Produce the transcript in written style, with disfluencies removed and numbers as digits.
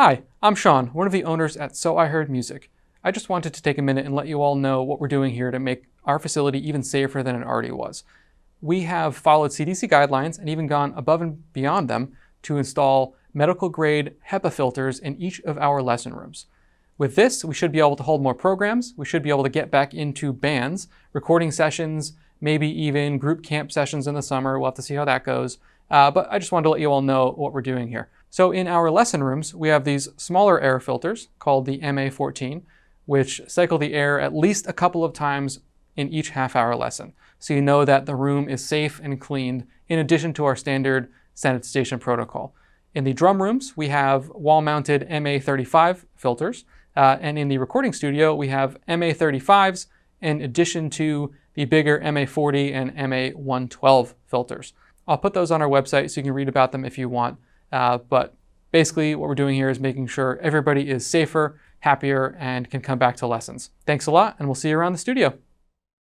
Hi, I'm Sean, one of the owners at So.i.Heard Music. I just wanted to take a minute and let you all know what we're doing here to make our facility even safer than it already was. We have followed CDC guidelines and even gone above and beyond them to install medical-grade HEPA filters in each of our lesson rooms. With this, we should be able to hold more programs, we should be able to get back into bands, recording sessions, maybe even group camp sessions in the summer. We'll have to see how that goes. But I just wanted to let you all know what we're doing here. So in our lesson rooms, we have these smaller air filters called the MA14, which cycle the air at least a couple of times in each half-hour lesson. So you know that the room is safe and cleaned in addition to our standard sanitation protocol. In the drum rooms, we have wall-mounted MA35 filters. And in the recording studio, we have MA35s in addition to the bigger MA40 and MA112 filters. I'll put those on our website so you can read about them if you want. But basically what we're doing here is making sure everybody is safer, happier, and can come back to lessons. Thanks a lot, and we'll see you around the studio.